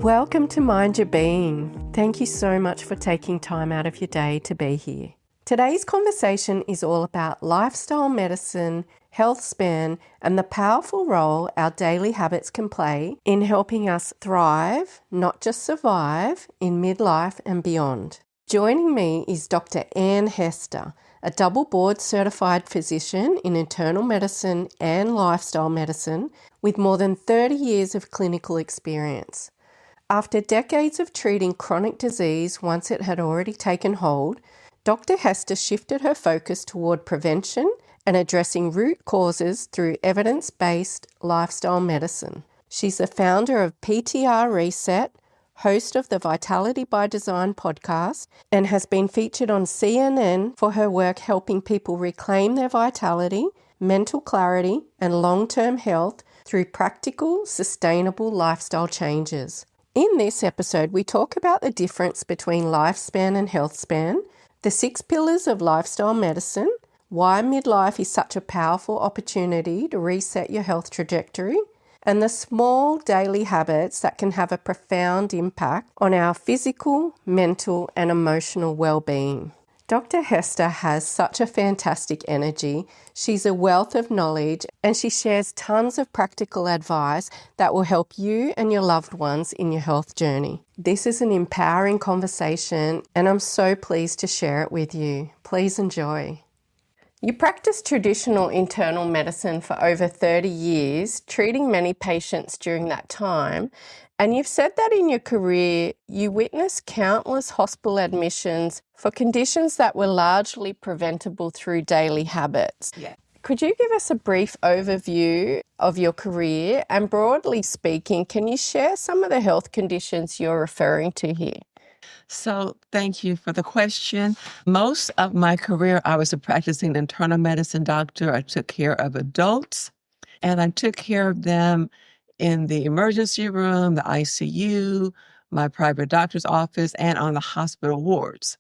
Welcome to Mind Your Being. Thank you so much for taking time out of your day to be here. Today's conversation is all about lifestyle medicine, Healthspan, and the powerful role our daily habits can play in helping us thrive, not just survive, in midlife and beyond. Joining me is Dr Ann Hester, a double board certified physician in internal medicine and lifestyle medicine with more than 30 years of clinical experience. After decades of treating chronic disease once it had already taken hold, Dr. Hester shifted her focus toward prevention and addressing root causes through evidence-based lifestyle medicine. She's the founder of PTR Reset, host of the Vitality by Design podcast, and has been featured on CNN for her work helping people reclaim their vitality, mental clarity, and long-term health through practical, sustainable lifestyle changes. In this episode, we talk about the difference between lifespan and healthspan, the 6 pillars of lifestyle medicine, why midlife is such a powerful opportunity to reset your health trajectory, and the small daily habits that can have a profound impact on our physical, mental, and emotional well-being. Dr. Hester has such a fantastic energy. She's a wealth of knowledge and she shares tons of practical advice that will help you and your loved ones in your health journey. This is an empowering conversation and I'm so pleased to share it with you. Please enjoy. You practiced traditional internal medicine for over 30 years, treating many patients during that time. And you've said that in your career, you witnessed countless hospital admissions for conditions that were largely preventable through daily habits. Yeah. Could you give us a brief overview of your career? And broadly speaking, can you share some of the health conditions you're referring to here? So thank you for the question. Most of my career, I was a practicing internal medicine doctor. I took care of adults and I took care of them in the emergency room, the ICU, my private doctor's office, and on the hospital wards.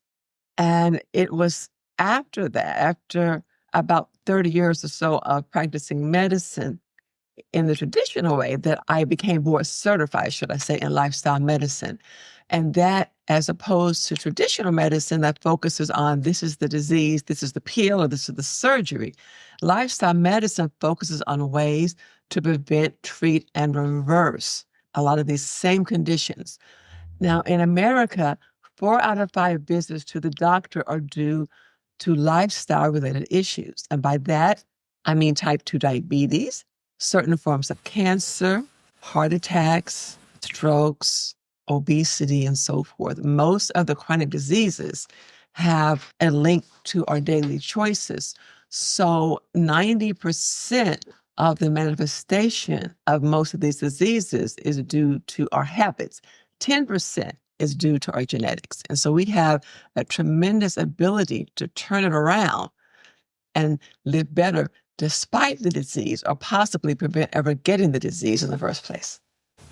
And it was after that, after about 30 years or so of practicing medicine in the traditional way, that I became board certified, should I say, in lifestyle medicine. And that, as opposed to traditional medicine that focuses on this is the disease, this is the pill, or this is the surgery, lifestyle medicine focuses on ways to prevent, treat, and reverse a lot of these same conditions. Now, in America, 4 out of 5 visits to the doctor are due to lifestyle-related issues. And by that, I mean type 2 diabetes, certain forms of cancer, heart attacks, strokes, obesity, and so forth. Most of the chronic diseases have a link to our daily choices. So 90% of the manifestation of most of these diseases is due to our habits. 10% is due to our genetics. And so we have a tremendous ability to turn it around and live better despite the disease, or possibly prevent ever getting the disease in the first place.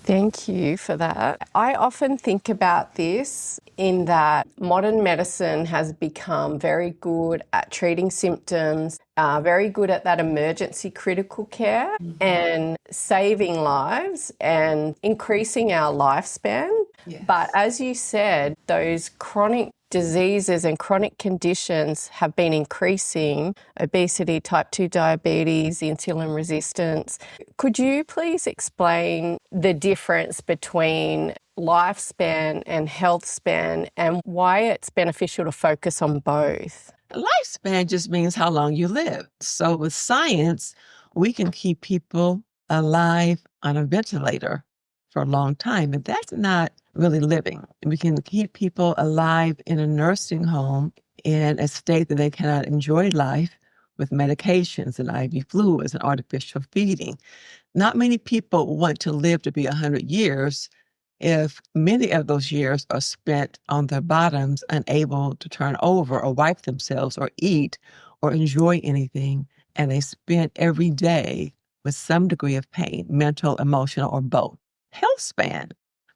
Thank you for that. I often think about this in that modern medicine has become very good at treating symptoms, very good at that emergency critical care and saving lives and increasing our lifespan. Yes. But as you said, those chronic diseases and chronic conditions have been increasing: obesity, type 2 diabetes, insulin resistance. Could you please explain the difference between lifespan and healthspan and why it's beneficial to focus on both? Lifespan just means how long you live. So with science, we can keep people alive on a ventilator for a long time, but that's not really living. We can keep people alive in a nursing home in a state that they cannot enjoy life with medications and IV fluids and artificial feeding. Not many people want to live to be 100 years if many of those years are spent on their bottoms, unable to turn over or wipe themselves or eat or enjoy anything, and they spend every day with some degree of pain, mental, emotional, or both. Healthspan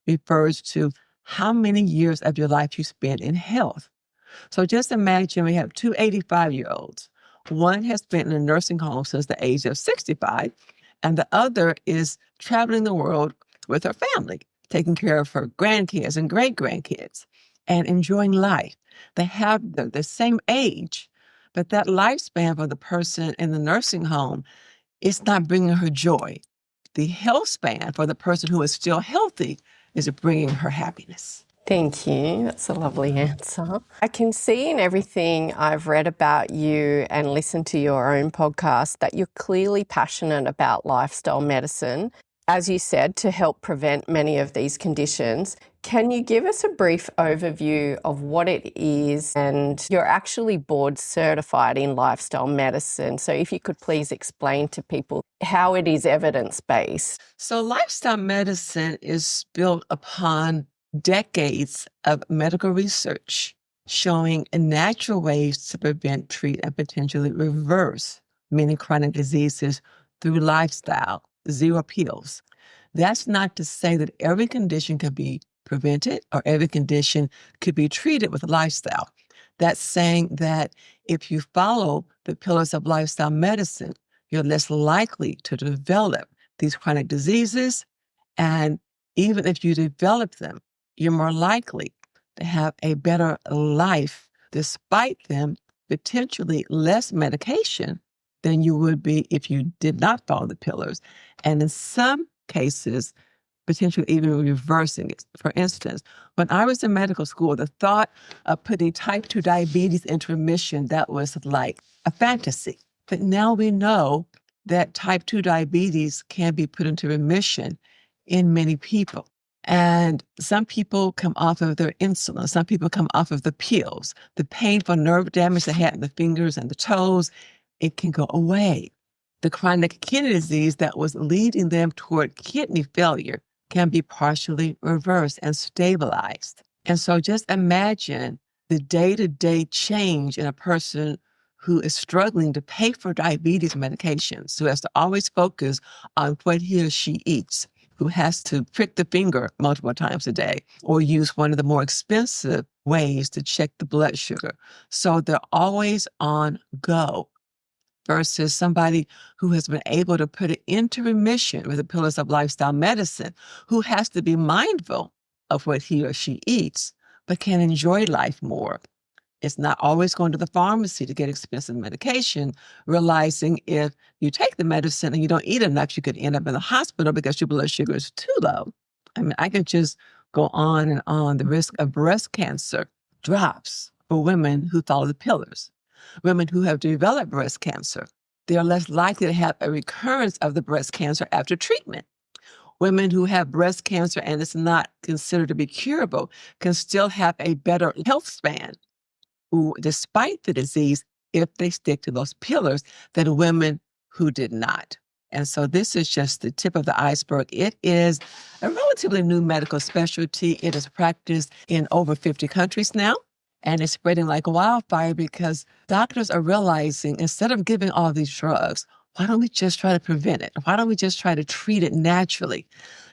refers to how many years of your life you spend in health. So just imagine we have 2 85-year-olds. One has been in a nursing home since the age of 65, and the other is traveling the world with her family. taking care of her grandkids and great-grandkids and enjoying life. They have the same age, but that lifespan for the person in the nursing home is not bringing her joy. The health span for the person who is still healthy is bringing her happiness. Thank you. That's a lovely answer. I can see in everything I've read about you and listened to your own podcast that you're clearly passionate about lifestyle medicine, as you said, to help prevent many of these conditions. Can you give us a brief overview of what it is? And you're actually board certified in lifestyle medicine. So if you could please explain to people how it is evidence-based. So lifestyle medicine is built upon decades of medical research showing natural ways to prevent, treat, and potentially reverse many chronic diseases through lifestyle, zero pills. That's not to say that every condition could be prevented or every condition could be treated with lifestyle. That's saying that if you follow the pillars of lifestyle medicine, you're less likely to develop these chronic diseases. And even if you develop them, you're more likely to have a better life despite them, potentially less medication than you would be if you did not follow the pillars. And in some cases, potentially even reversing it. For instance, when I was in medical school, the thought of putting type 2 diabetes into remission, that was like a fantasy. But now we know that type 2 diabetes can be put into remission in many people. And some people come off of their insulin. Some people come off of the pills. The painful nerve damage they had in the fingers and the toes, it can go away. The chronic kidney disease that was leading them toward kidney failure can be partially reversed and stabilized. And so just imagine the day-to-day change in a person who is struggling to pay for diabetes medications, who has to always focus on what he or she eats, who has to prick the finger multiple times a day or use one of the more expensive ways to check the blood sugar. So they're always on go versus somebody who has been able to put it into remission with the pillars of lifestyle medicine, who has to be mindful of what he or she eats, but can enjoy life more. It's not always going to the pharmacy to get expensive medication, realizing if you take the medicine and you don't eat enough, you could end up in the hospital because your blood sugar is too low. I mean, I could just go on and on. The risk of breast cancer drops for women who follow the pillars. Women who have developed breast cancer, they are less likely to have a recurrence of the breast cancer after treatment. Women who have breast cancer and it's not considered to be curable can still have a better health span, despite the disease, if they stick to those pillars, than women who did not. And so this is just the tip of the iceberg. It is a relatively new medical specialty. It is practiced in over 50 countries now, and it's spreading like wildfire because doctors are realizing instead of giving all these drugs, why don't we just try to prevent it? Why don't we just try to treat it naturally?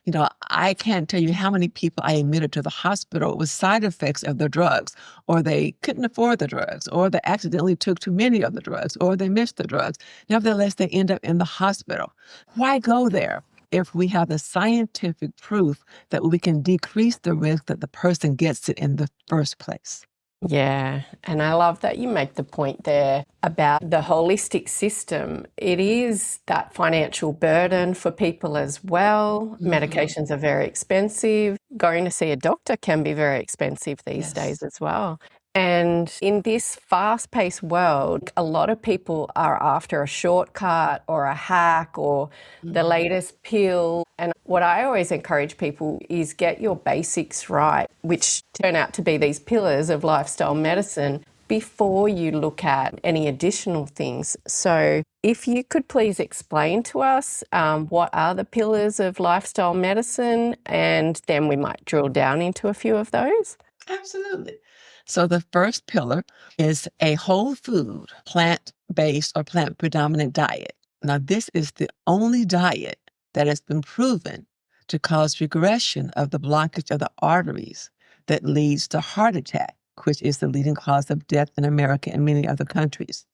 You know, I can't tell you how many people I admitted to the hospital with side effects of their drugs, or they couldn't afford the drugs, or they accidentally took too many of the drugs, or they missed the drugs. Nevertheless, they end up in the hospital. Why go there if we have the scientific proof that we can decrease the risk that the person gets it in the first place? Yeah, and I love that you make the point there about the holistic system. It is that financial burden for people as well. Mm-hmm. Medications are very expensive. Going to see a doctor can be very expensive these days as well. And in this fast-paced world, a lot of people are after a shortcut or a hack or the latest pill. And what I always encourage people is get your basics right, which turn out to be these pillars of lifestyle medicine, before you look at any additional things. So if you could please explain to us what are the pillars of lifestyle medicine, and then we might drill down into a few of those. Absolutely. So the first pillar is a whole food, plant-based or plant-predominant diet. Now, this is the only diet that has been proven to cause regression of the blockage of the arteries that leads to heart attack, which is the leading cause of death in America and many other countries.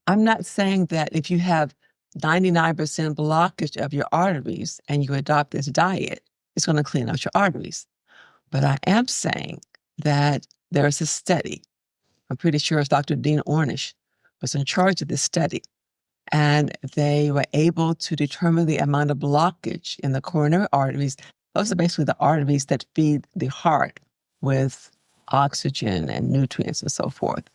I'm not saying that if you have 99% blockage of your arteries and you adopt this diet, it's going to clean out your arteries. But I am saying that there's a study. I'm pretty sure it's Dr. Dean Ornish was in charge of this study. And they were able to determine the amount of blockage in the coronary arteries. Those are basically the arteries that feed the heart with oxygen and nutrients and so forth.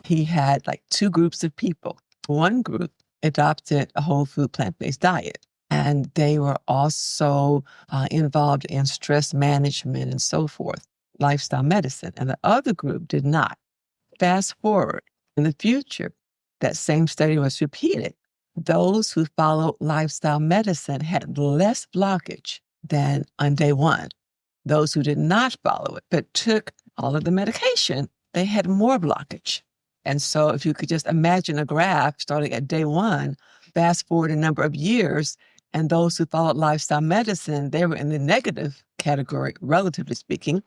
He had like two groups of people. One group adopted a whole food plant-based diet, and they were also involved in stress management and so forth, lifestyle medicine. And the other group did not. Fast forward in the future, that same study was repeated. Those who followed lifestyle medicine had less blockage than on day one. Those who did not follow it, but took all of the medication, they had more blockage. And so if you could just imagine a graph starting at day one, fast forward a number of years, and those who followed lifestyle medicine, they were in the negative category, relatively speaking,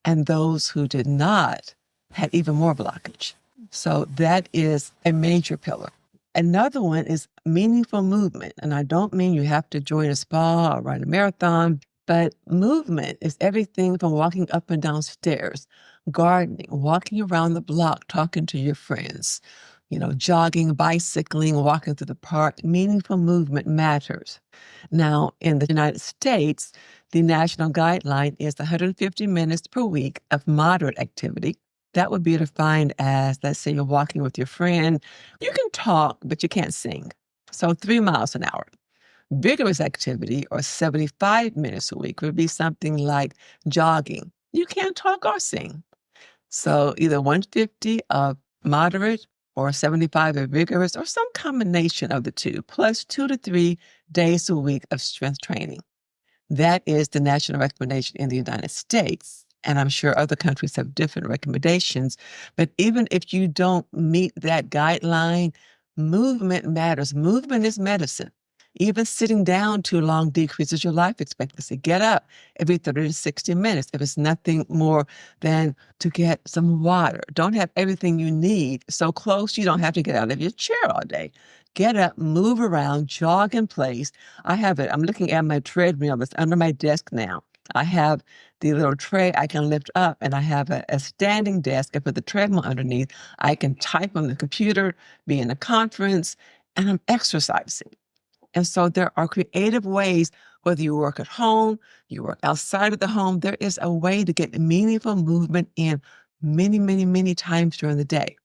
and those who did not had even more blockage. So that is a major pillar. Another one is meaningful movement. And I don't mean you have to join a spa or run a marathon, but movement is everything from walking up and down stairs, gardening, walking around the block, talking to your friends, jogging, bicycling, walking through the park. Meaningful movement matters. Now, in the United States, the national guideline is 150 minutes per week of moderate activity. That would be defined as, let's say you're walking with your friend. You can talk, but you can't sing. So 3 miles an hour. Vigorous activity, or 75 minutes a week, would be something like jogging. You can't talk or sing. So either 150 of moderate or 75 of vigorous, or some combination of the two, plus 2 to 3 days a week of strength training. That is the national recommendation in the United States. And I'm sure other countries have different recommendations. But even if you don't meet that guideline, movement matters. Movement is medicine. Even sitting down too long decreases your life expectancy. Get up every 30 to 60 minutes if it's nothing more than to get some water. Don't have everything you need so close you don't have to get out of your chair all day. Get up, move around, jog in place. I'm looking at my treadmill that's under my desk now. I have the little tray I can lift up, and I have a standing desk. I put the treadmill underneath. I can type on the computer, be in a conference, and I'm exercising. And so there are creative ways, whether you work at home, you work outside of the home, there is a way to get meaningful movement in many, many, many times during the day.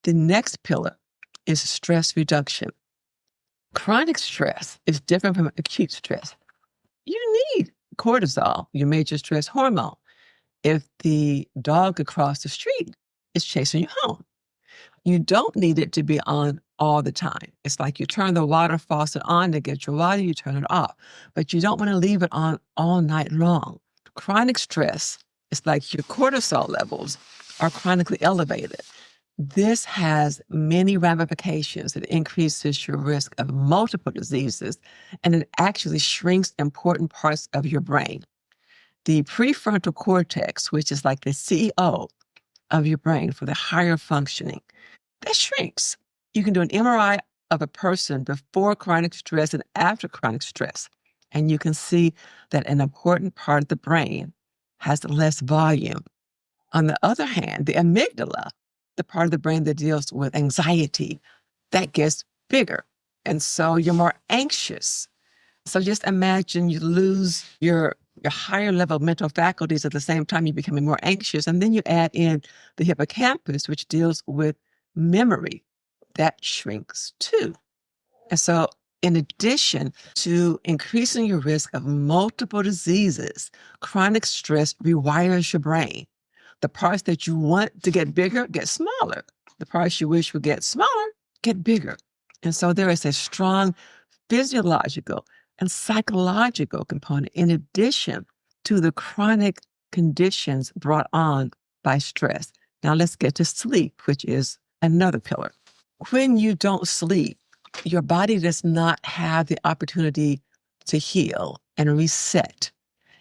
The next pillar is stress reduction. Chronic stress is different from acute stress. You need cortisol, your major stress hormone, if the dog across the street is chasing you home. You don't need it to be on all the time. It's like you turn the water faucet on to get your water, you turn it off, but you don't want to leave it on all night long. Chronic stress is like your cortisol levels are chronically elevated. This has many ramifications. It increases your risk of multiple diseases, and it actually shrinks important parts of your brain. The prefrontal cortex, which is like the CEO of your brain for the higher functioning, that shrinks. You can do an MRI of a person before chronic stress and after chronic stress, and you can see that an important part of the brain has less volume. On the other hand, the amygdala, the part of the brain that deals with anxiety, that gets bigger. And so you're more anxious. So just imagine you lose your higher level mental faculties at the same time you're becoming more anxious. And then you add in the hippocampus, which deals with memory. That shrinks too. And so in addition to increasing your risk of multiple diseases, chronic stress rewires your brain. The parts that you want to get bigger get smaller. The parts you wish would get smaller get bigger. And so there is a strong physiological and psychological component in addition to the chronic conditions brought on by stress. Now let's get to sleep, which is another pillar. When you don't sleep, your body does not have the opportunity to heal and reset.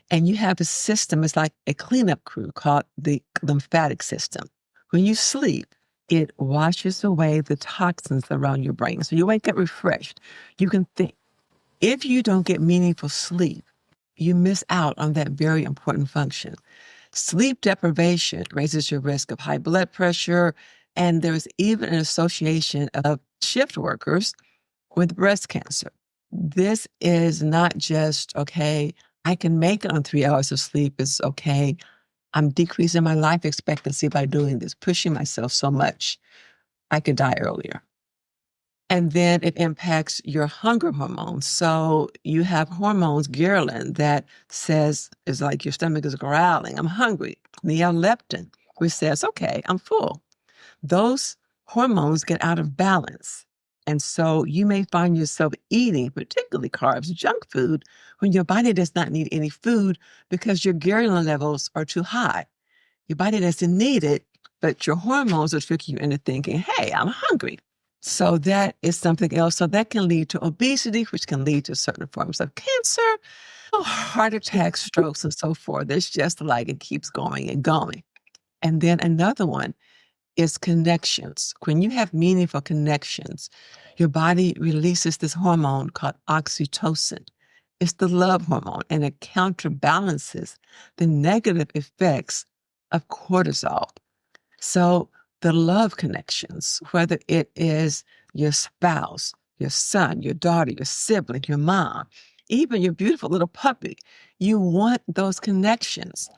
And you have a system, it's like a cleanup crew called the lymphatic system. When you sleep, it washes away the toxins around your brain. So you wake up refreshed. You can think. If you don't get meaningful sleep, you miss out on that very important function. Sleep deprivation raises your risk of high blood pressure, and there's even an association of shift workers with breast cancer. This is not just, okay, I can make it on 3 hours of sleep. It's okay, I'm decreasing my life expectancy by doing this, pushing myself so much. I could die earlier. And then it impacts your hunger hormones. So you have hormones, ghrelin, that says, it's like your stomach is growling, I'm hungry. And you have leptin, which says, okay, I'm full. Those hormones get out of balance. And so you may find yourself eating, particularly carbs, junk food, when your body does not need any food because your ghrelin levels are too high. Your body doesn't need it, but your hormones are tricking you into thinking, hey, I'm hungry. So that is something else. So that can lead to obesity, which can lead to certain forms of cancer, heart attacks, strokes, and so forth. It's just like it keeps going and going. And then another one is connections. When you have meaningful connections, your body releases this hormone called oxytocin. It's the love hormone, and it counterbalances the negative effects of cortisol. So the love connections, whether it is your spouse, your son, your daughter, your sibling, your mom, even your beautiful little puppy, you want those connections.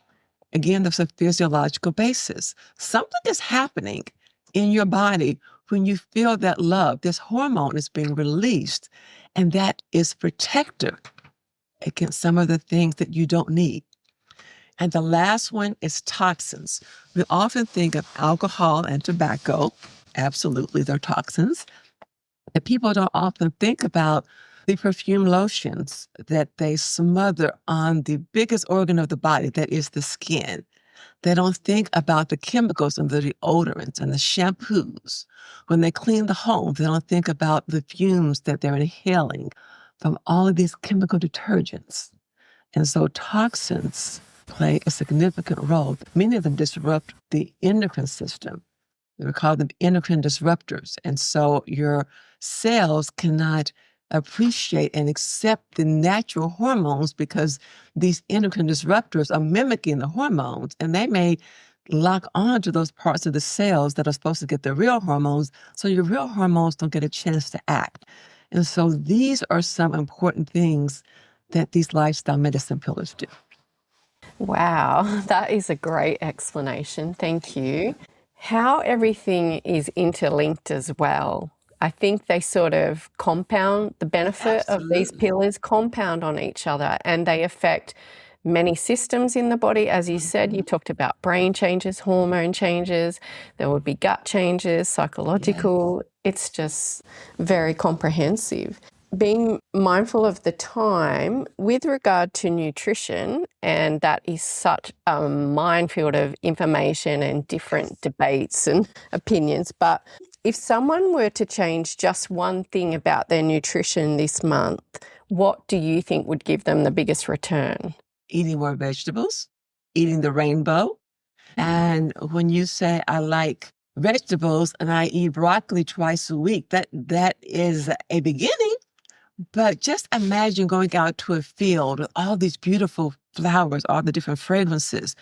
Again, there's a physiological basis. Something is happening in your body when you feel that love. This hormone is being released, and that is protective against some of the things that you don't need. And the last one is toxins. We often think of alcohol and tobacco. Absolutely, they're toxins. And people don't often think about the perfume lotions that they smother on the biggest organ of the body, that is the skin. They don't think about the chemicals and the deodorants and the shampoos. When they clean the home, they don't think about the fumes that they're inhaling from all of these chemical detergents. And so toxins play a significant role. Many of them disrupt the endocrine system. We call them endocrine disruptors. And so your cells cannot appreciate and accept the natural hormones because these endocrine disruptors are mimicking the hormones, and they may lock on to those parts of the cells that are supposed to get the real hormones, so your real hormones don't get a chance to act. And so these are some important things that these lifestyle medicine pillars do. Wow, that is a great explanation. Thank you. How everything is interlinked as well. I think they sort of compound, the benefit of these Absolutely. pillars compound on each other, and they affect many systems in the body. As you said, you talked about brain changes, hormone changes, there would be gut changes, psychological. It's just very comprehensive. Being mindful of the time with regard to nutrition, and that is such a minefield of information and different debates and opinions. But if someone were to change just one thing about their nutrition this month, what do you think would give them the biggest return? Eating more vegetables, eating the rainbow. And when you say, I like vegetables and I eat broccoli twice a week, that is a beginning. But just imagine going out to a field with all these beautiful flowers, all the different fragrances,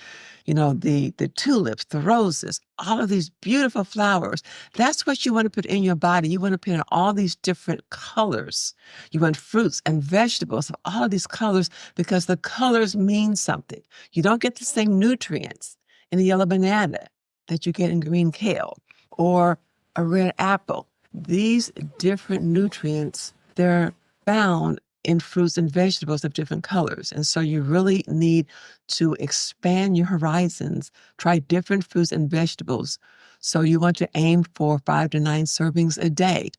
the tulips, the roses, all of these beautiful flowers. That's what you want to put in your body. You want to put in all these different colors. You want fruits and vegetables of all of these colors because the colors mean something. You don't get the same nutrients in a yellow banana that you get in green kale or a red apple. These different nutrients, they're found in fruits and vegetables of different colors. And so you really need to expand your horizons, try different fruits and vegetables. So you want to aim for 5 to 9 servings a day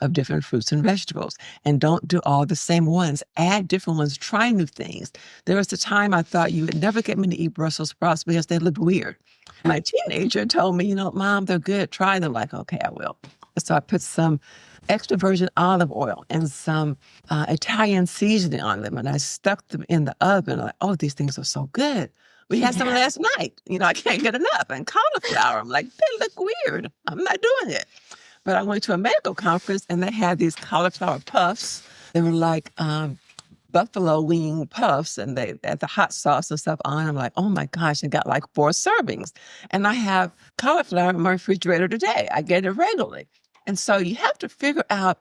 of different fruits and vegetables. And don't do all the same ones. Add different ones. Try new things. There was a time I thought you would never get me to eat Brussels sprouts because they looked weird. My teenager told me, Mom, they're good. Try them. Like, okay, I will. So I put some extra virgin olive oil and some Italian seasoning on them, and I stuck them in the oven. Like, oh, these things are so good. We had some last night. I can't get enough. And cauliflower, I'm like, they look weird. I'm not doing it. But I went to a medical conference, and they had these cauliflower puffs. They were like buffalo wing puffs and they add the hot sauce and stuff on. I'm like, oh my gosh, I got like 4 servings. And I have cauliflower in my refrigerator today. I get it regularly. And so you have to figure out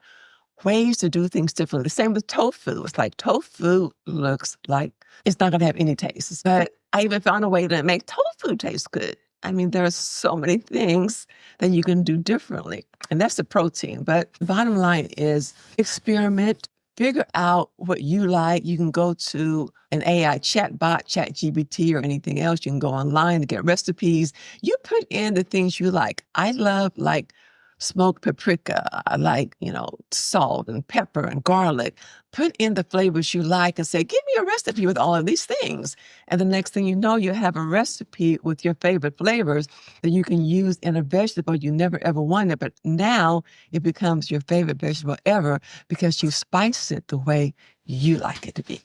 ways to do things differently. The same with tofu. It's like tofu looks like it's not going to have any taste. But I even found a way to make tofu taste good. I mean, there are so many things that you can do differently. And that's the protein. But the bottom line is experiment, figure out what you like. You can go to an AI chatbot, ChatGPT, or anything else. You can go online to get recipes. You put in the things you like. I love like smoked paprika. I like, salt and pepper and garlic. Put in the flavors you like and say, give me a recipe with all of these things. And the next thing you know, you have a recipe with your favorite flavors that you can use in a vegetable you never ever wanted. But now it becomes your favorite vegetable ever because you spice it the way you like it to be.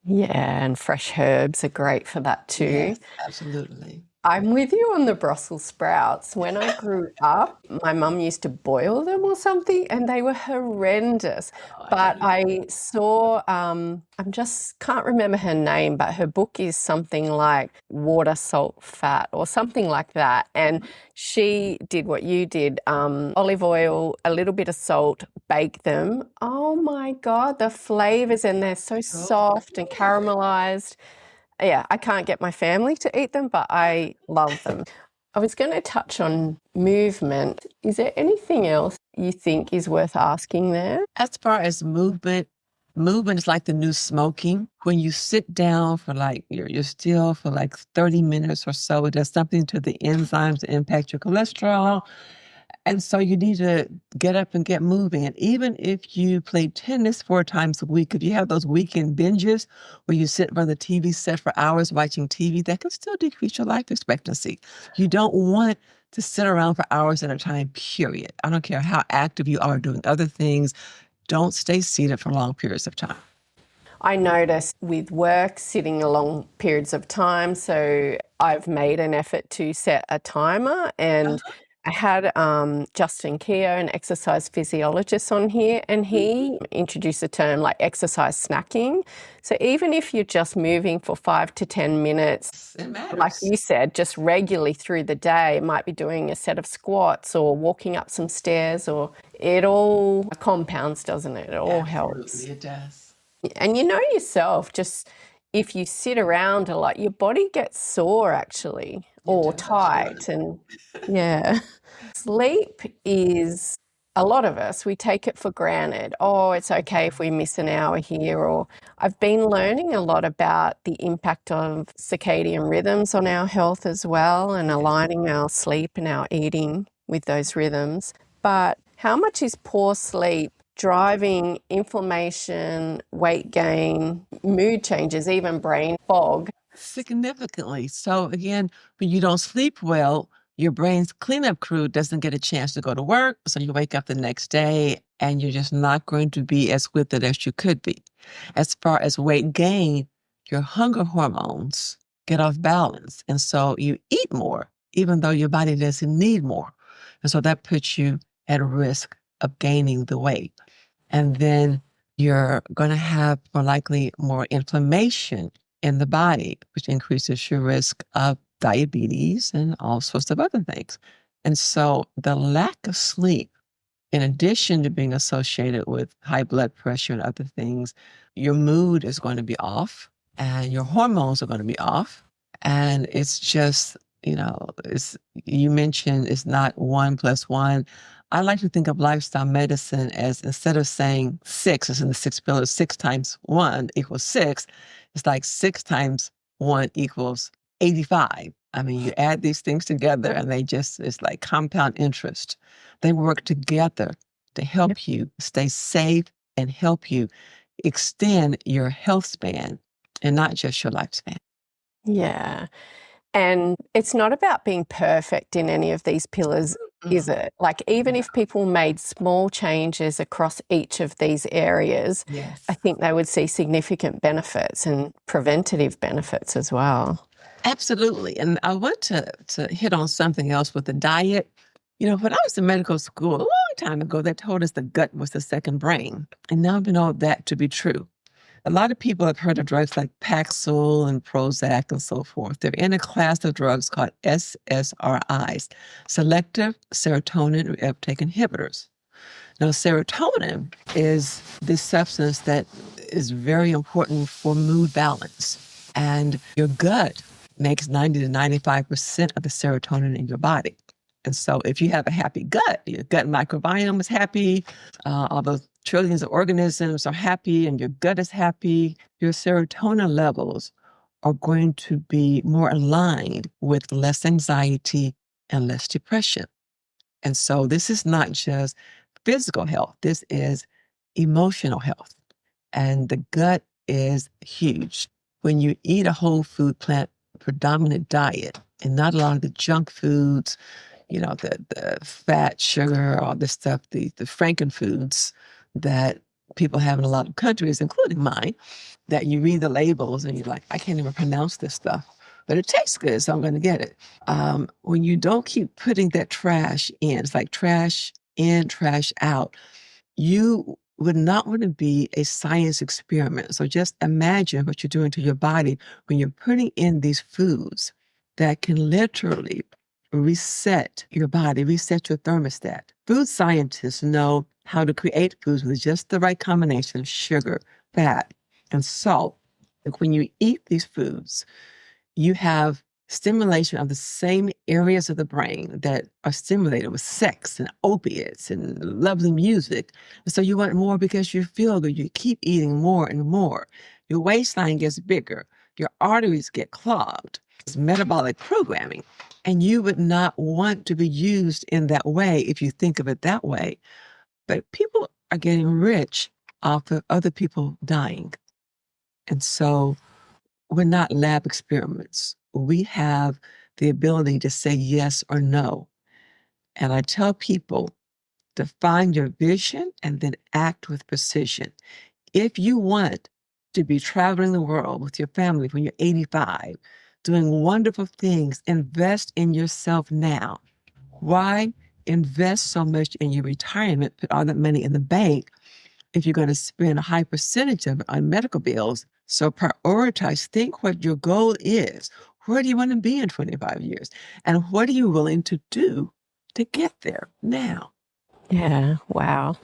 Yeah, and fresh herbs are great for that too. Yes, absolutely. I'm with you on the Brussels sprouts. When I grew up, my mum used to boil them or something, and they were horrendous. But I saw, I just can't remember her name, but her book is something like Water, Salt, Fat, or something like that. And she did what you did, olive oil, a little bit of salt, bake them. Oh my God, the flavors, and they're so soft and caramelized. Yeah, I can't get my family to eat them, but I love them. I was going to touch on movement. Is there anything else you think is worth asking there? As far as movement is like the new smoking. When you sit down for like, you're still for like 30 minutes or so, it does something to the enzymes that impact your cholesterol. And so you need to get up and get moving. And even if you play tennis 4 times a week, if you have those weekend binges where you sit on the TV set for hours watching TV, that can still decrease your life expectancy. You don't want to sit around for hours at a time, period. I don't care how active you are doing other things. Don't stay seated for long periods of time. I notice with work sitting long periods of time, so I've made an effort to set a timer, and I had Justin Keogh, an exercise physiologist, on here, and he introduced a term like exercise snacking. So even if you're just moving for 5 to 10 minutes, like you said, just regularly through the day, it might be doing a set of squats or walking up some stairs, or it all compounds, doesn't it? It all helps. Absolutely, it does. And you know yourself, just if you sit around a lot, your body gets sore actually, or tight. And yeah, sleep is, a lot of us, we take it for granted. Oh, it's okay if we miss an hour here. Or I've been learning a lot about the impact of circadian rhythms on our health as well, and aligning our sleep and our eating with those rhythms. But how much is poor sleep driving inflammation, weight gain, mood changes, even brain fog? Significantly. So again, when you don't sleep well, your brain's cleanup crew doesn't get a chance to go to work. So you wake up the next day and you're just not going to be as with it as you could be. As far as weight gain, your hunger hormones get off balance. And so you eat more, even though your body doesn't need more. And so that puts you at risk of gaining the weight. And then you're going to have more likely more inflammation in the body, which increases your risk of diabetes and all sorts of other things. And so the lack of sleep, in addition to being associated with high blood pressure and other things, your mood is going to be off and your hormones are going to be off. And it's just, you mentioned it's not 1 + 1. I like to think of lifestyle medicine as, instead of saying 6, as in the 6 pillars, 6 times 1 = 6. It's like 6 times 1 = 85. I mean, you add these things together and it's like compound interest. They work together to help you stay safe and help you extend your health span and not just your lifespan. Yeah. And it's not about being perfect in any of these pillars, is it? Like, even if people made small changes across each of these areas, I think they would see significant benefits and preventative benefits as well. Absolutely. And I want to hit on something else with the diet. When I was in medical school a long time ago, they told us the gut was the second brain. And now we know that to be true. A lot of people have heard of drugs like Paxil and Prozac and so forth. They're in a class of drugs called SSRIs, selective serotonin reuptake inhibitors. Now, serotonin is this substance that is very important for mood balance. And your gut makes 90 to 95% of the serotonin in your body. And so if you have a happy gut, your gut microbiome is happy, all those trillions of organisms are happy, and your gut is happy, your serotonin levels are going to be more aligned with less anxiety and less depression. And so this is not just physical health, this is emotional health. And the gut is huge. When you eat a whole food plant predominant diet and not a lot of the junk foods, the fat, sugar, all this stuff, the frankenfoods that people have in a lot of countries, including mine, that you read the labels and you're like, I can't even pronounce this stuff, but it tastes good, so I'm going to get it. When you don't keep putting that trash in, it's like trash in, trash out, you would not want to be a science experiment. So just imagine what you're doing to your body when you're putting in these foods that can literally reset your body, reset your thermostat. Food scientists know how to create foods with just the right combination of sugar, fat, and salt. Like when you eat these foods, you have stimulation of the same areas of the brain that are stimulated with sex and opiates and lovely music. And so you want more because you feel good. You keep eating more and more. Your waistline gets bigger. Your arteries get clogged. It's metabolic programming. And you would not want to be used in that way if you think of it that way. But people are getting rich off of other people dying. And so we're not lab experiments. We have the ability to say yes or no. And I tell people to find your vision and then act with precision. If you want to be traveling the world with your family when you're 85, doing wonderful things, invest in yourself now. Why invest so much in your retirement, put all that money in the bank, if you're going to spend a high percentage of it on medical bills? So prioritize, think what your goal is. Where do you want to be in 25 years? And what are you willing to do to get there now? Yeah, wow.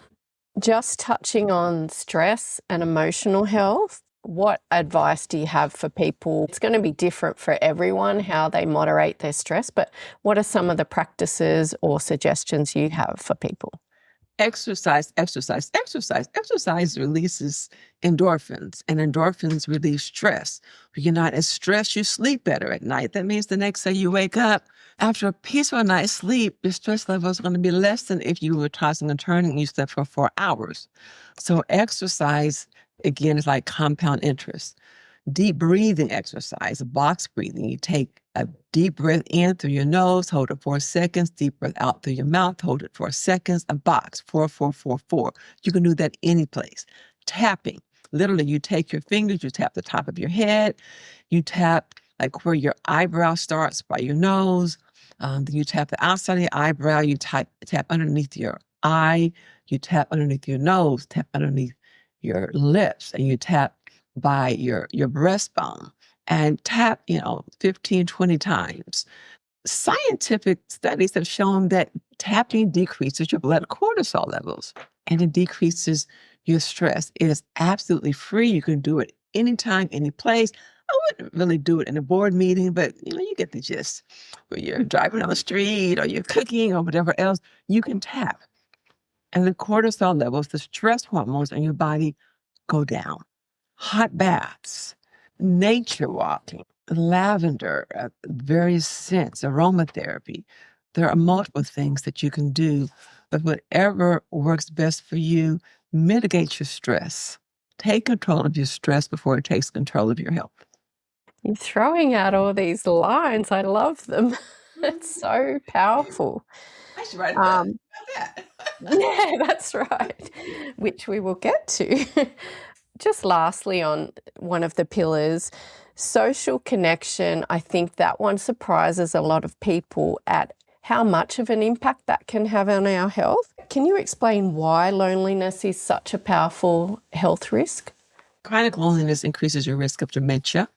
Just touching on stress and emotional health, what advice do you have for people? It's going to be different for everyone, how they moderate their stress, but what are some of the practices or suggestions you have for people? Exercise, exercise, exercise. Exercise releases endorphins, and endorphins release stress. When you're not as stressed, you sleep better at night. That means the next day you wake up, after a peaceful night's sleep, your stress level is going to be less than if you were tossing and turning and you slept for 4 hours. So exercise, again, is like compound interest. Deep breathing exercise, box breathing. You take a deep breath in through your nose, hold it 4 seconds, deep breath out through your mouth, hold it 4 seconds, a box, 4, 4, 4, 4. You can do that any place. Tapping, literally you take your fingers, you tap the top of your head, you tap like where your eyebrow starts by your nose, then you tap the outside of your eyebrow, you tap underneath your eye, you tap underneath your nose, tap underneath your lips, and you tap by your breastbone and tap, 15, 20 times. Scientific studies have shown that tapping decreases your blood cortisol levels and it decreases your stress. It is absolutely free. You can do it anytime, any place. I wouldn't really do it in a board meeting, but you get the gist. When you're driving on the street or you're cooking or whatever else, you can tap. And the cortisol levels, the stress hormones in your body go down. Hot baths, nature walking, lavender, various scents, aromatherapy. There are multiple things that you can do, but whatever works best for you, mitigate your stress. Take control of your stress before it takes control of your health. You're throwing out all these lines. I love them. It's so powerful. I should write a book about that. Yeah, that's right, which we will get to. Just lastly, on one of the pillars, social connection, I think that one surprises a lot of people at how much of an impact that can have on our health. Can you explain why loneliness is such a powerful health risk? Chronic loneliness increases your risk of dementia,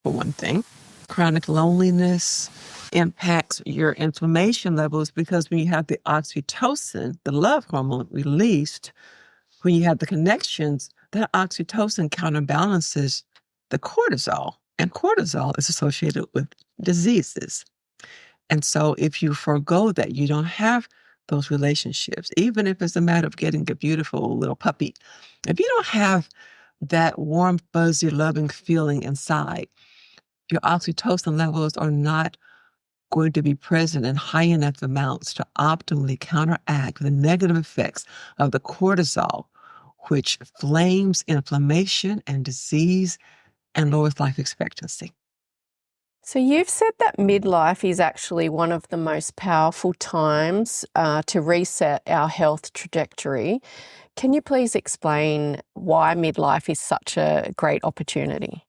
for one thing. Chronic loneliness impacts your inflammation levels because when you have the oxytocin, the love hormone released, when you have the connections, that oxytocin counterbalances the cortisol, and cortisol is associated with diseases. And so if you forego that, you don't have those relationships, even if it's a matter of getting a beautiful little puppy. If you don't have that warm, fuzzy, loving feeling inside, your oxytocin levels are not going to be present in high enough amounts to optimally counteract the negative effects of the cortisol, which flames inflammation and disease and lowers life expectancy. So you've said that midlife is actually one of the most powerful times to reset our health trajectory. Can you please explain why midlife is such a great opportunity?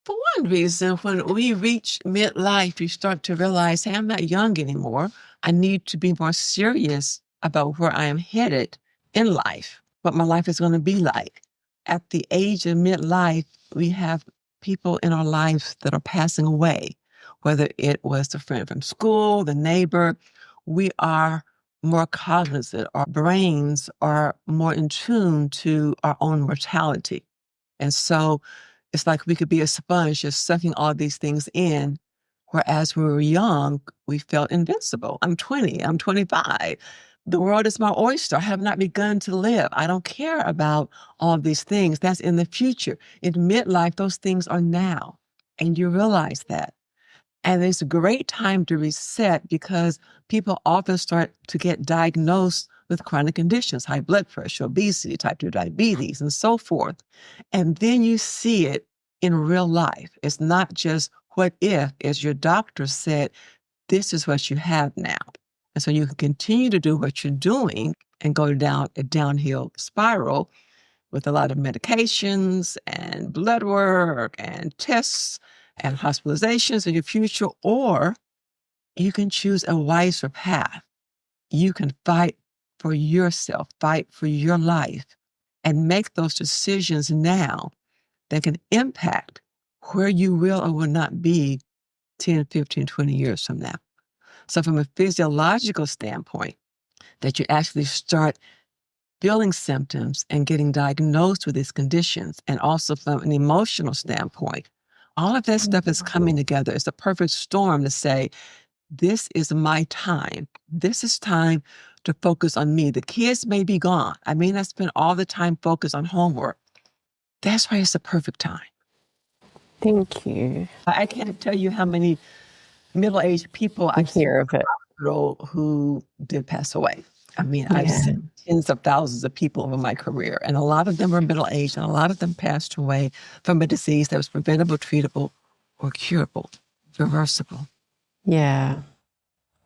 For one reason, when we reach midlife, you start to realize, hey, I'm not young anymore. I need to be more serious about where I am headed in life, what my life is going to be like. At the age of midlife, we have people in our lives that are passing away, whether it was a friend from school, the neighbor. We are more cognizant. Our brains are more in tune to our own mortality. And so it's like we could be a sponge just sucking all these things in. Whereas when we were young, we felt invincible. I'm 20, I'm 25. The world is my oyster. I have not begun to live. I don't care about all these things. That's in the future. In midlife, those things are now. And you realize that. And it's a great time to reset because people often start to get diagnosed with chronic conditions, high blood pressure, obesity, type 2 diabetes, and so forth. And then you see it in real life. It's not just what if, as your doctor said, this is what you have now. And so you can continue to do what you're doing and go down a downhill spiral with a lot of medications and blood work and tests and hospitalizations in your future, or you can choose a wiser path. You can fight for yourself, fight for your life, and make those decisions now that can impact where you will or will not be 10, 15, 20 years from now. So from a physiological standpoint, that you actually start feeling symptoms and getting diagnosed with these conditions, and also from an emotional standpoint, all of that stuff is coming together. It's a perfect storm to say, this is my time. This is time to focus on me. The kids may be gone. I may not spend all the time focused on homework. That's why it's a perfect time. Thank you. I can't tell you how many middle-aged people I hear of it who did pass away. I mean, I've seen tens of thousands of people over my career, and a lot of them were middle-aged, and a lot of them passed away from a disease that was preventable, treatable, or curable, reversible. Yeah.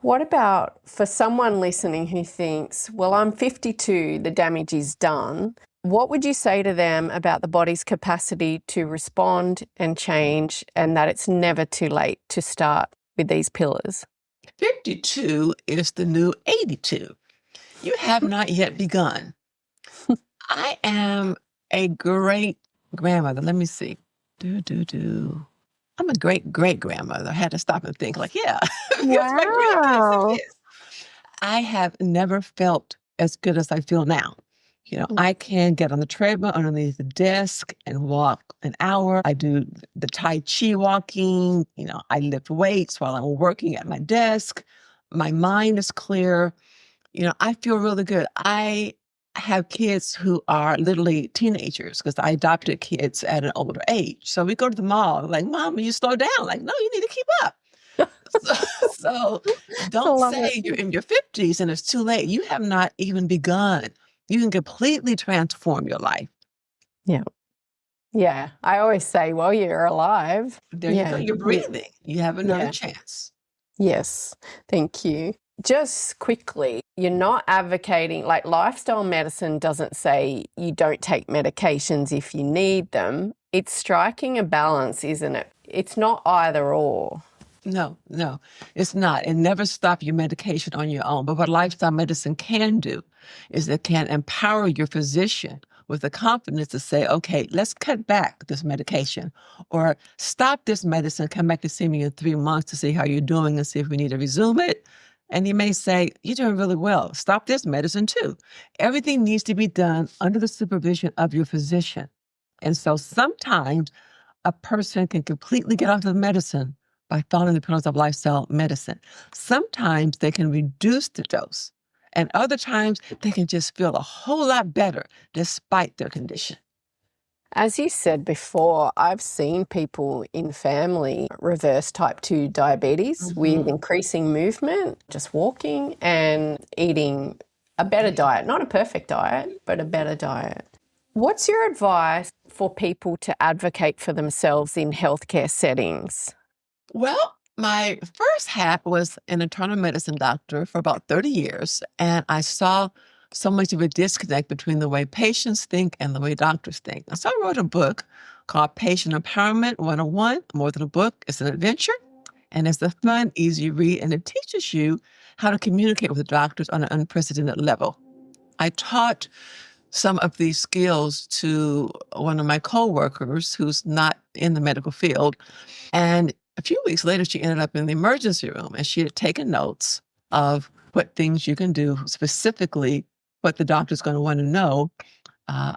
What about for someone listening who thinks, well, I'm 52, the damage is done. What would you say to them about the body's capacity to respond and change, and that it's never too late to start with these pillars? 52 is the new 82. You have not yet begun. I am a great grandmother. Let me see. I'm a great great grandmother. I had to stop and think, like, yeah, because my grandkids are kids. I have never felt as good as I feel now. You know, I can get on the treadmill underneath the desk and walk an hour. I do the Tai Chi walking. You know, I lift weights while I'm working at my desk. My mind is clear. You know, I feel really good. I have kids who are literally teenagers because I adopted kids at an older age. So we go to the mall, like, Mom, you slow down. Like, no, you need to keep up. So don't say you're in your 50s and it's too late. You have not even begun. You can completely transform your life. Yeah. Yeah. I always say, well, you're alive. There you go. You're breathing. You have another chance. Yes. Thank you. Just quickly, you're not advocating, like lifestyle medicine doesn't say you don't take medications if you need them. It's striking a balance, isn't it? It's not either or. No, it's not. And never stop your medication on your own. But what lifestyle medicine can do is it can empower your physician with the confidence to say, okay, let's cut back this medication or stop this medicine, come back to see me in 3 months to see how you're doing and see if we need to resume it. And you may say, you're doing really well. Stop this medicine too. Everything needs to be done under the supervision of your physician. And so sometimes a person can completely get off of medicine by following the principles of lifestyle medicine. Sometimes they can reduce the dose, and other times they can just feel a whole lot better despite their condition. As you said before, I've seen people in family reverse type 2 diabetes with increasing movement, just walking and eating a better diet, not a perfect diet, but a better diet. What's your advice for people to advocate for themselves in healthcare settings? Well, my first half was an internal medicine doctor for about 30 years, and I saw so much of a disconnect between the way patients think and the way doctors think. And so I wrote a book called Patient Empowerment 101, More Than a Book. It's an adventure, and it's a fun, easy read, and it teaches you how to communicate with the doctors on an unprecedented level. I taught some of these skills to one of my coworkers who's not in the medical field. And a few weeks later, she ended up in the emergency room and she had taken notes of what things you can do, specifically what the doctor's going to want to know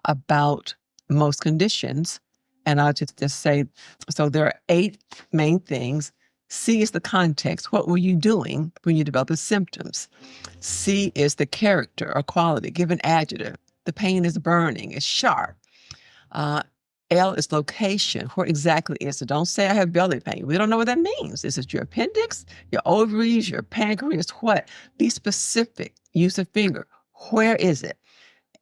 about most conditions. And I'll just say, so there are 8 main things. C is the context. What were you doing when you developed the symptoms? C is the character or quality. Give an adjective. The pain is burning, it's sharp. L is location. Where exactly is it? Don't say I have belly pain. We don't know what that means. Is it your appendix, your ovaries, your pancreas? What? Be specific. Use a finger. Where is it?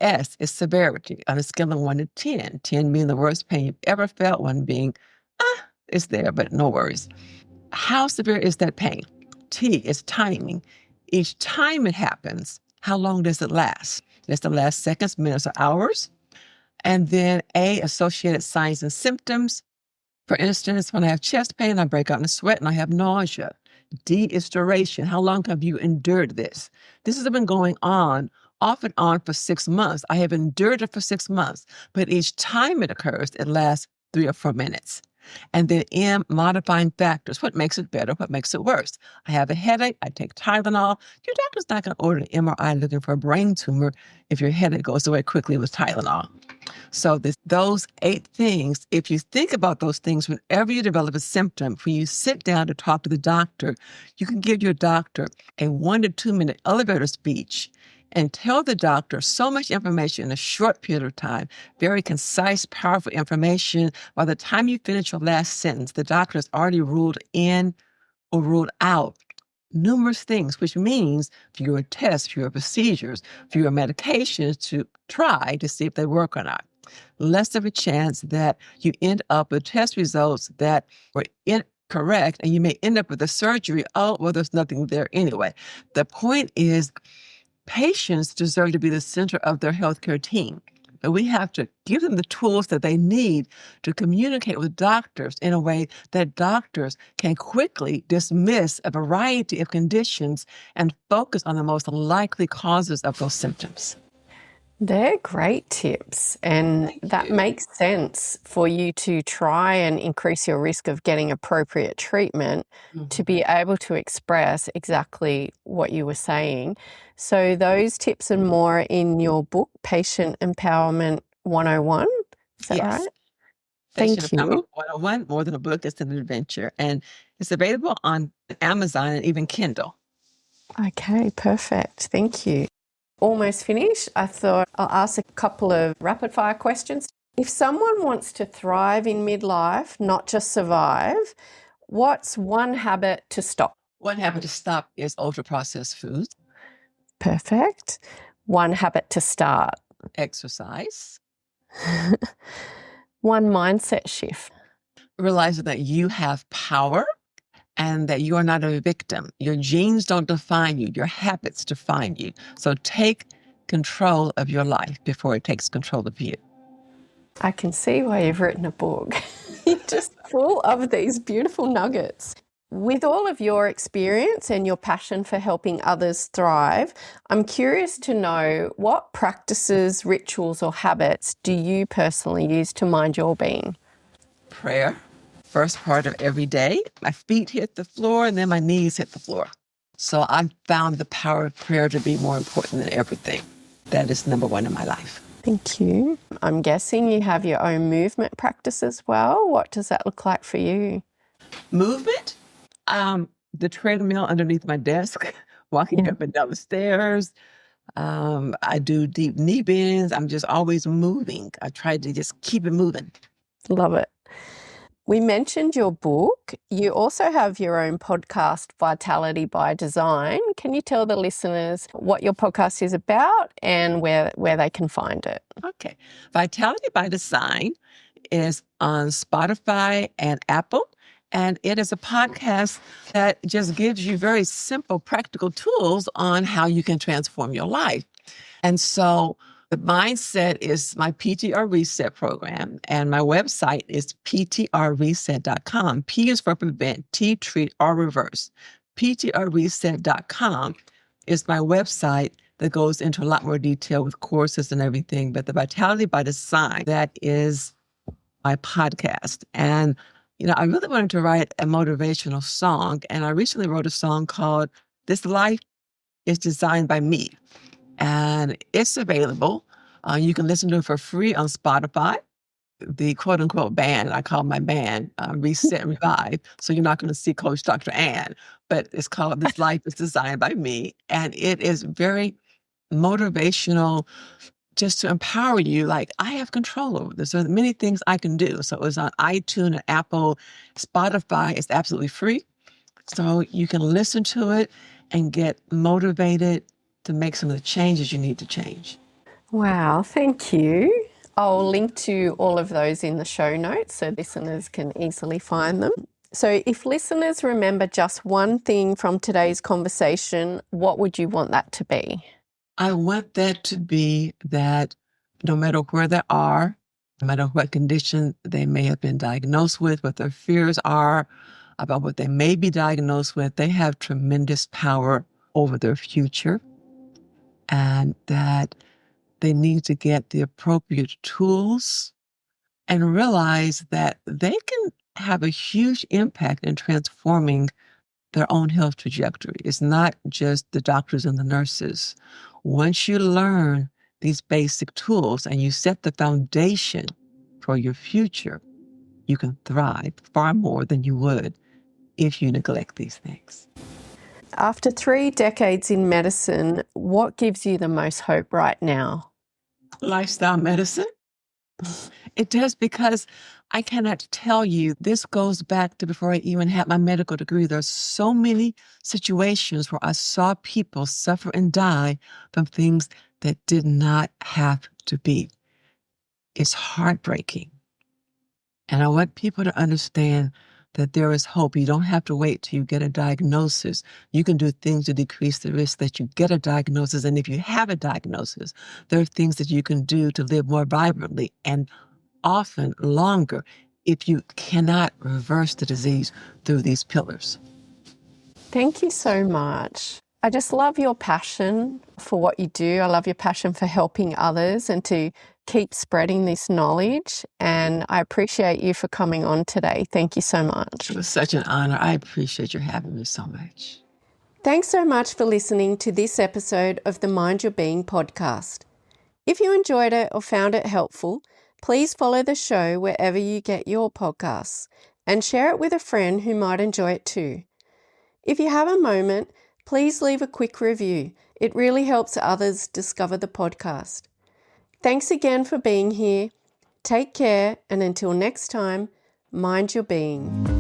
S is severity on a scale of 1 to 10. 10 being the worst pain you've ever felt, 1 being, it's there, but no worries. How severe is that pain? T is timing. Each time it happens, how long does it last? Does it last seconds, minutes, or hours? And then A, associated signs and symptoms. For instance, when I have chest pain, I break out in sweat and I have nausea. D is duration. How long have you endured this? This has been going on, off and on for 6 months. I have endured it for 6 months, but each time it occurs, it lasts 3 or 4 minutes. And then M, modifying factors. What makes it better? What makes it worse? I have a headache. I take Tylenol. Your doctor's not going to order an MRI looking for a brain tumor if your headache goes away quickly with Tylenol. So those 8 things, if you think about those things, whenever you develop a symptom, when you sit down to talk to the doctor, you can give your doctor a 1 to 2 minute elevator speech and tell the doctor so much information in a short period of time, very concise, powerful information. By the time you finish your last sentence, the doctor has already ruled in or ruled out numerous things, which means fewer tests, fewer procedures, fewer medications to try to see if they work or not. Less of a chance that you end up with test results that were incorrect and you may end up with a surgery. Oh, well, there's nothing there anyway. The point is, patients deserve to be the center of their healthcare team. But we have to give them the tools that they need to communicate with doctors in a way that doctors can quickly dismiss a variety of conditions and focus on the most likely causes of those symptoms. They're great tips, and that makes sense for you to try and increase your risk of getting appropriate treatment to be able to express exactly what you were saying. So those tips and more in your book, Patient Empowerment 101, is that right? Patient Thank you. Empowerment 101, More Than a Book, it's an adventure. And it's available on Amazon and even Kindle. Okay, perfect. Thank you. Almost finished. I thought I'll ask a couple of rapid fire questions. If someone wants to thrive in midlife, not just survive, what's one habit to stop? One habit to stop is ultra-processed foods. Perfect. One habit to start. Exercise. One mindset shift. Realizing that you have power and that you are not a victim. Your genes don't define you. Your habits define you. So take control of your life before it takes control of you. I can see why you've written a book. You're just full of these beautiful nuggets. With all of your experience and your passion for helping others thrive, I'm curious to know what practices, rituals, or habits do you personally use to mind your being? Prayer, first part of every day. My feet hit the floor and then my knees hit the floor. So I've found the power of prayer to be more important than everything. That is number one in my life. Thank you. I'm guessing you have your own movement practice as well. What does that look like for you? Movement, the treadmill underneath my desk, walking up and down the stairs. I do deep knee bends. I'm just always moving. I try to just keep it moving. Love it. We mentioned your book. You also have your own podcast, Vitality by Design. Can you tell the listeners what your podcast is about and where they can find it? Okay. Vitality by Design is on Spotify and Apple. And it is a podcast that just gives you very simple, practical tools on how you can transform your life. And so the mindset is my PTR Reset program, and my website is ptrreset.com. P is for prevent, T, treat, or reverse. ptrreset.com is my website that goes into a lot more detail with courses and everything. But the Vitality by Design, that is my podcast. And, I really wanted to write a motivational song. And I recently wrote a song called This Life is Designed by Me. And it's available. You can listen to it for free on Spotify. The quote unquote band, I call my band, Reset and Revive. So you're not going to see Coach Dr. Ann, but it's called This Life is Designed by Me. And it is very motivational, just to empower you. Like, I have control over this. There's many things I can do. So it's on iTunes and Apple. Spotify is absolutely free. So you can listen to it and get motivated to make some of the changes you need to change. Wow, thank you. I'll link to all of those in the show notes so listeners can easily find them. So if listeners remember just one thing from today's conversation, what would you want that to be? I want that to be that no matter where they are, no matter what condition they may have been diagnosed with, what their fears are about what they may be diagnosed with, they have tremendous power over their future, and that they need to get the appropriate tools and realize that they can have a huge impact in transforming their own health trajectory. It's not just the doctors and the nurses. Once you learn these basic tools and you set the foundation for your future, you can thrive far more than you would if you neglect these things. After 3 decades in medicine, what gives you the most hope right now? Lifestyle medicine. It does, because I cannot tell you, this goes back to before I even had my medical degree. There's so many situations where I saw people suffer and die from things that did not have to be. It's heartbreaking. And I want people to understand that there is hope. You don't have to wait till you get a diagnosis. You can do things to decrease the risk that you get a diagnosis. And if you have a diagnosis, there are things that you can do to live more vibrantly and often longer if you cannot reverse the disease through these pillars. Thank you so much. I just love your passion for what you do. I love your passion for helping others and to keep spreading this knowledge. And I appreciate you for coming on today. Thank you so much. It was such an honor. I appreciate you having me so much. Thanks so much for listening to this episode of the Mind Your Being podcast. If you enjoyed it or found it helpful, please follow the show wherever you get your podcasts and share it with a friend who might enjoy it too. If you have a moment, please leave a quick review. It really helps others discover the podcast. Thanks again for being here. Take care, and until next time, mind your being.